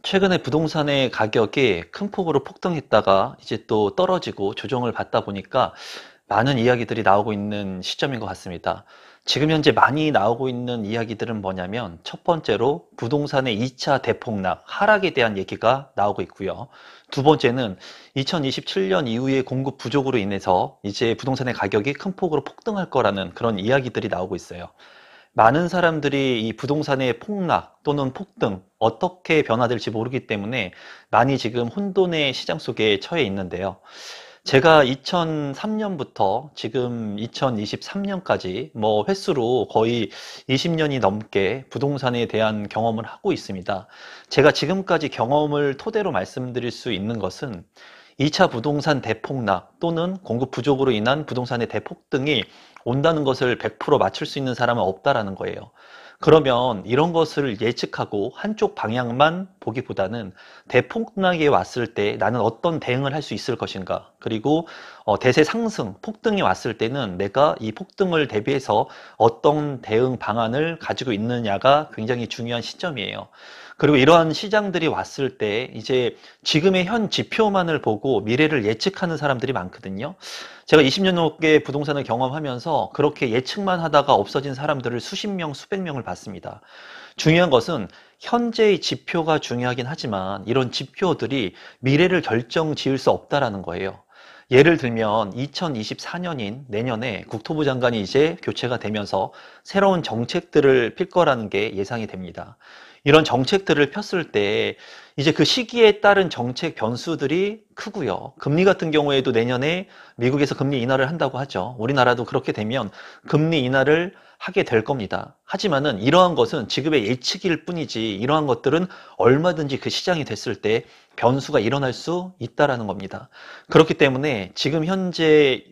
최근에 부동산의 가격이 큰 폭으로 폭등했다가 이제 또 떨어지고 조정을 받다 보니까 많은 이야기들이 나오고 있는 시점인 것 같습니다. 지금 현재 많이 나오고 있는 이야기들은 뭐냐면 첫 번째로 부동산의 2차 대폭락, 하락에 대한 얘기가 나오고 있고요. 두 번째는 2027년 이후에 공급 부족으로 인해서 이제 부동산의 가격이 큰 폭으로 폭등할 거라는 그런 이야기들이 나오고 있어요. 많은 사람들이 이 부동산의 폭락 또는 폭등 어떻게 변화될지 모르기 때문에 많이 지금 혼돈의 시장 속에 처해 있는데요. 제가 2003년부터 지금 2023년까지 뭐 횟수로 거의 20년이 넘게 부동산에 대한 경험을 하고 있습니다. 제가 지금까지 경험을 토대로 말씀드릴 수 있는 것은 2차 부동산 대폭락 또는 공급 부족으로 인한 부동산의 대폭등이 온다는 것을 100% 맞출 수 있는 사람은 없다라는 거예요. 그러면 이런 것을 예측하고 한쪽 방향만 보기보다는 대폭락이 왔을 때 나는 어떤 대응을 할 수 있을 것인가, 그리고 대세 상승, 폭등이 왔을 때는 내가 이 폭등을 대비해서 어떤 대응 방안을 가지고 있느냐가 굉장히 중요한 시점이에요. 그리고 이러한 시장들이 왔을 때 이제 지금의 현 지표만을 보고 미래를 예측하는 사람들이 많거든요. 제가 20년 넘게 부동산을 경험하면서 그렇게 예측만 하다가 없어진 사람들을 수십 명, 수백 명을 봤습니다. 중요한 것은 현재의 지표가 중요하긴 하지만 이런 지표들이 미래를 결정 지을 수 없다라는 거예요. 예를 들면 2024년인 내년에 국토부 장관이 이제 교체가 되면서 새로운 정책들을 필 거라는 게 예상이 됩니다. 이런 정책들을 폈을 때 이제 그 시기에 따른 정책 변수들이 크고요. 금리 같은 경우에도 내년에 미국에서 금리 인하를 한다고 하죠. 우리나라도 그렇게 되면 금리 인하를 하게 될 겁니다. 하지만은 이러한 것은 지금의 예측일 뿐이지 이러한 것들은 얼마든지 그 시장이 됐을 때 변수가 일어날 수 있다라는 겁니다. 그렇기 때문에 지금 현재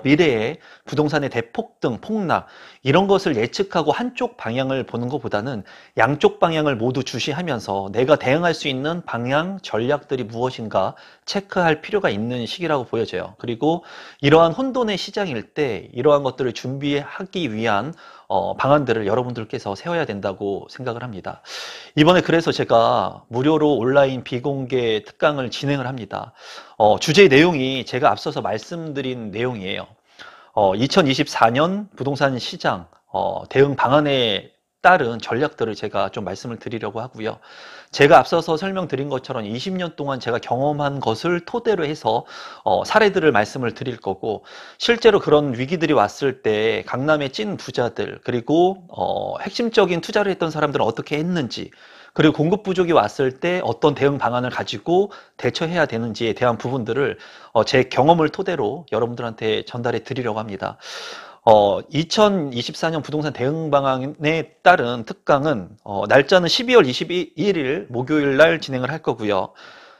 미래에 부동산의 대폭등, 폭락 이런 것을 예측하고 한쪽 방향을 보는 것보다는 양쪽 방향을 모두 주시하면서 내가 대응할 수 있는 방향, 전략들이 무엇인가 체크할 필요가 있는 시기라고 보여져요. 그리고 이러한 혼돈의 시장일 때 이러한 것들을 준비하기 위한 방안들을 여러분들께서 세워야 된다고 생각을 합니다. 이번에 그래서 제가 무료로 온라인 비공개 특강을 진행을 합니다. 주제 내용이 제가 앞서서 말씀드린 내용이에요. 2024년 부동산 시장 대응 방안에 따른 전략들을 제가 좀 말씀을 드리려고 하고요. 제가 앞서서 설명드린 것처럼 20년 동안 제가 경험한 것을 토대로 해서 사례들을 말씀을 드릴 거고, 실제로 그런 위기들이 왔을 때 강남의 찐 부자들, 그리고 핵심적인 투자를 했던 사람들은 어떻게 했는지, 그리고 공급 부족이 왔을 때 어떤 대응 방안을 가지고 대처해야 되는지에 대한 부분들을 제 경험을 토대로 여러분들한테 전달해 드리려고 합니다. 2024년 부동산 대응 방안에 따른 특강은 날짜는 12월 21일 목요일 날 진행을 할 거고요.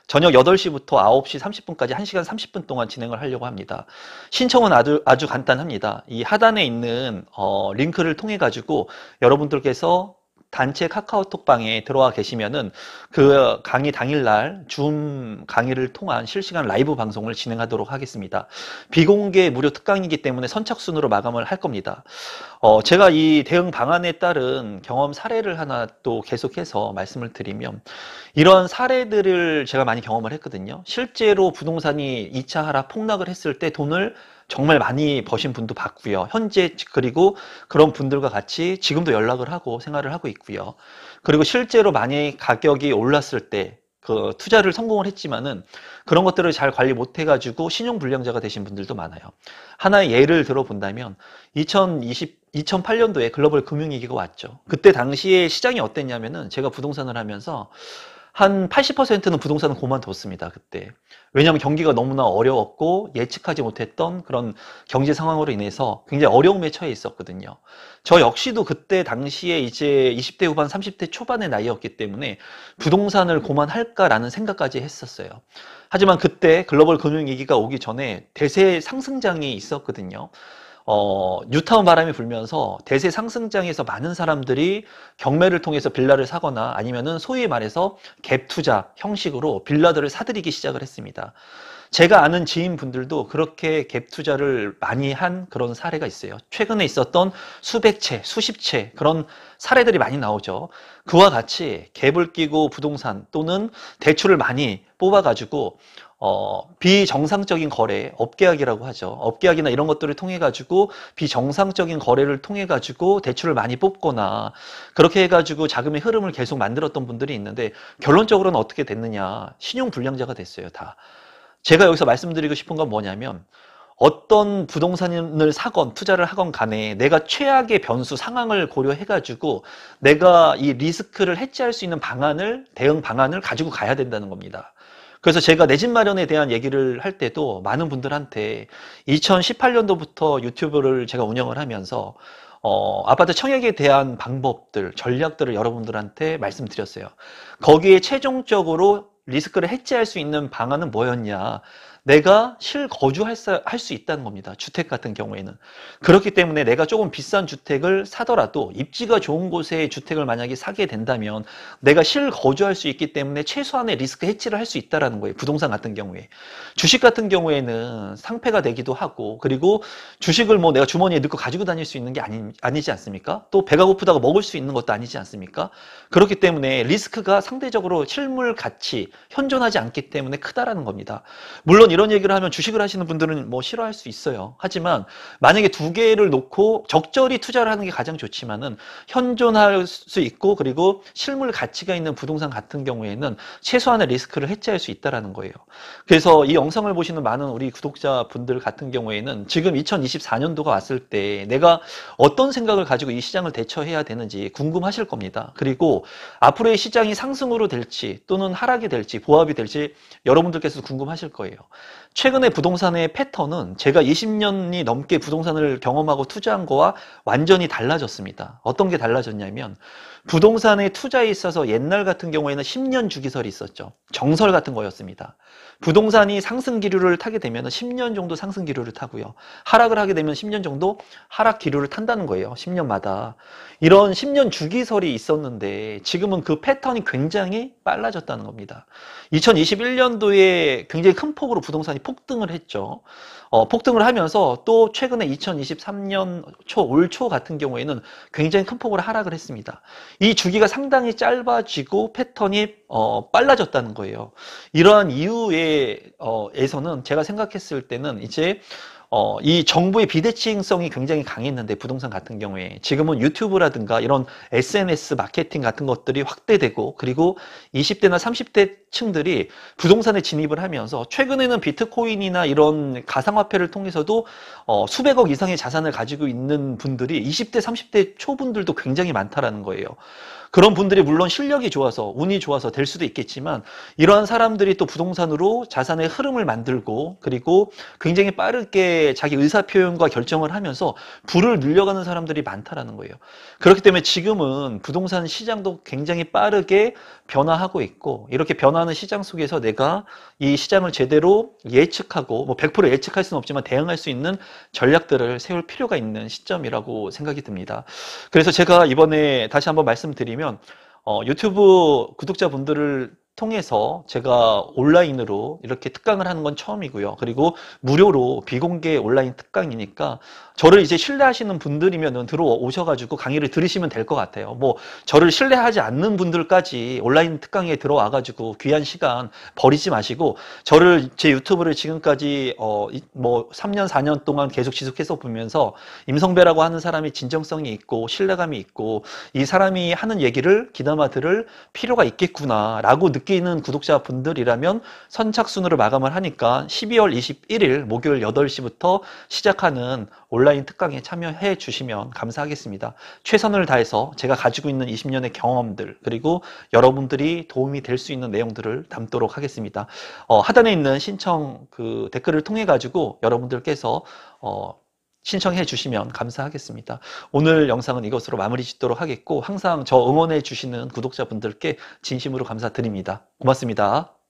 저녁 8시부터 9시 30분까지 1시간 30분 동안 진행을 하려고 합니다. 신청은 아주 간단합니다. 이 하단에 있는 링크를 통해 가지고 여러분들께서 단체 카카오톡방에 들어와 계시면은 그 강의 당일날 줌 강의를 통한 실시간 라이브 방송을 진행하도록 하겠습니다. 비공개 무료 특강이기 때문에 선착순으로 마감을 할 겁니다. 제가 이 대응 방안에 따른 경험 사례를 하나 또 계속해서 말씀을 드리면, 이런 사례들을 제가 많이 경험을 했거든요. 실제로 부동산이 2차 하락 폭락을 했을 때 돈을 정말 많이 버신 분도 봤고요. 현재 그리고 그런 분들과 같이 지금도 연락을 하고 생활을 하고 있고요. 그리고 실제로 만약에 가격이 올랐을 때 그 투자를 성공을 했지만은 그런 것들을 잘 관리 못 해가지고 신용불량자가 되신 분들도 많아요. 하나의 예를 들어본다면 2008년도에 글로벌 금융위기가 왔죠. 그때 당시에 시장이 어땠냐면은 제가 부동산을 하면서 한 80%는 부동산을 그만뒀습니다, 그때. 왜냐하면 경기가 너무나 어려웠고 예측하지 못했던 그런 경제 상황으로 인해서 굉장히 어려움에 처해 있었거든요. 저 역시도 그때 당시에 이제 20대 후반, 30대 초반의 나이였기 때문에 부동산을 그만할까라는 생각까지 했었어요. 하지만 그때 글로벌 금융위기가 오기 전에 대세 상승장이 있었거든요. 뉴타운 바람이 불면서 대세 상승장에서 많은 사람들이 경매를 통해서 빌라를 사거나 아니면은 소위 말해서 갭 투자 형식으로 빌라들을 사들이기 시작을 했습니다. 제가 아는 지인분들도 그렇게 갭 투자를 많이 한 그런 사례가 있어요. 최근에 있었던 수백 채, 수십 채 그런 사례들이 많이 나오죠. 그와 같이 갭을 끼고 부동산 또는 대출을 많이 뽑아가지고 비정상적인 거래, 업계약이라고 하죠. 업계약이나 이런 것들을 통해 가지고 비정상적인 거래를 통해 가지고 대출을 많이 뽑거나 그렇게 해가지고 자금의 흐름을 계속 만들었던 분들이 있는데 결론적으로는 어떻게 됐느냐? 신용불량자가 됐어요, 다. 제가 여기서 말씀드리고 싶은 건 뭐냐면 어떤 부동산을 사건 투자를 하건 간에 내가 최악의 변수 상황을 고려해가지고 내가 이 리스크를 해지할 수 있는 방안을 대응 방안을 가지고 가야 된다는 겁니다. 그래서 제가 내 집 마련에 대한 얘기를 할 때도 많은 분들한테 2018년도부터 유튜브를 제가 운영을 하면서 아파트 청약에 대한 방법들, 전략들을 여러분들한테 말씀드렸어요. 거기에 최종적으로 리스크를 해지할 수 있는 방안은 뭐였냐? 내가 실거주할 수 있다는 겁니다. 주택 같은 경우에는. 그렇기 때문에 내가 조금 비싼 주택을 사더라도 입지가 좋은 곳에 주택을 만약에 사게 된다면 내가 실거주할 수 있기 때문에 최소한의 리스크 해지를 할 수 있다는 거예요. 부동산 같은 경우에. 주식 같은 경우에는 상패가 되기도 하고 그리고 주식을 뭐 내가 주머니에 넣고 가지고 다닐 수 있는 게 아니지 않습니까? 또 배가 고프다가 먹을 수 있는 것도 아니지 않습니까? 그렇기 때문에 리스크가 상대적으로 실물 가치, 현존하지 않기 때문에 크다라는 겁니다. 물론 이런 얘기를 하면 주식을 하시는 분들은 뭐 싫어할 수 있어요. 하지만 만약에 두 개를 놓고 적절히 투자를 하는 게 가장 좋지만은 현존할 수 있고 그리고 실물 가치가 있는 부동산 같은 경우에는 최소한의 리스크를 해지할 수 있다라는 거예요. 그래서 이 영상을 보시는 많은 우리 구독자분들 같은 경우에는 지금 2024년도가 왔을 때 내가 어떤 생각을 가지고 이 시장을 대처해야 되는지 궁금하실 겁니다. 그리고 앞으로의 시장이 상승으로 될지 또는 하락이 될지 보합이 될지 여러분들께서도 궁금하실 거예요. 최근에 부동산의 패턴은 제가 20년이 넘게 부동산을 경험하고 투자한 거와 완전히 달라졌습니다. 어떤 게 달라졌냐면 부동산의 투자에 있어서 옛날 같은 경우에는 10년 주기설이 있었죠. 정설 같은 거였습니다. 부동산이 상승 기류를 타게 되면 10년 정도 상승 기류를 타고요. 하락을 하게 되면 10년 정도 하락 기류를 탄다는 거예요. 10년마다. 이런 10년 주기설이 있었는데 지금은 그 패턴이 굉장히 빨라졌다는 겁니다. 2021년도에 굉장히 큰 폭으로 부동산이 폭등을 했죠. 폭등을 하면서 또 최근에 2023년 올 초 같은 경우에는 굉장히 큰 폭으로 하락을 했습니다. 이 주기가 상당히 짧아지고 패턴이 빨라졌다는 거예요. 이러한 이유에서는 제가 생각했을 때는 이제 이 정부의 비대칭성이 굉장히 강했는데 부동산 같은 경우에 지금은 유튜브라든가 이런 SNS 마케팅 같은 것들이 확대되고 그리고 20대나 30대 층들이 부동산에 진입을 하면서 최근에는 비트코인이나 이런 가상화폐를 통해서도 수백억 이상의 자산을 가지고 있는 분들이 20대, 30대 초분들도 굉장히 많다라는 거예요. 그런 분들이 물론 실력이 좋아서 운이 좋아서 될 수도 있겠지만 이러한 사람들이 또 부동산으로 자산의 흐름을 만들고 그리고 굉장히 빠르게 자기 의사표현과 결정을 하면서 부를 늘려가는 사람들이 많다라는 거예요. 그렇기 때문에 지금은 부동산 시장도 굉장히 빠르게 변화하고 있고 이렇게 변화하는 시장 속에서 내가 이 시장을 제대로 예측하고 뭐 100% 예측할 수는 없지만 대응할 수 있는 전략들을 세울 필요가 있는 시점이라고 생각이 듭니다. 그래서 제가 이번에 다시 한번 말씀드리면 유튜브 구독자분들을 통해서 제가 온라인으로 이렇게 특강을 하는 건 처음이고요. 그리고 무료로 비공개 온라인 특강이니까 저를 이제 신뢰하시는 분들이면 들어오셔가지고 강의를 들으시면 될 것 같아요. 뭐 저를 신뢰하지 않는 분들까지 온라인 특강에 들어와가지고 귀한 시간 버리지 마시고 저를 제 유튜브를 지금까지 뭐 3년 4년 동안 계속 지속해서 보면서 임성배라고 하는 사람이 진정성이 있고 신뢰감이 있고 이 사람이 하는 얘기를 귀담아 들을 필요가 있겠구나라고 느끼는 구독자분들이라면 선착순으로 마감을 하니까 12월 21일 목요일 8시부터 시작하는 온라인 특강에 참여해 주시면 감사하겠습니다. 최선을 다해서 제가 가지고 있는 20년의 경험들 그리고 여러분들이 도움이 될 수 있는 내용들을 담도록 하겠습니다. 하단에 있는 신청 그 댓글을 통해 가지고 여러분들께서 신청해 주시면 감사하겠습니다. 오늘 영상은 이것으로 마무리 짓도록 하겠고 항상 저 응원해 주시는 구독자분들께 진심으로 감사드립니다. 고맙습니다.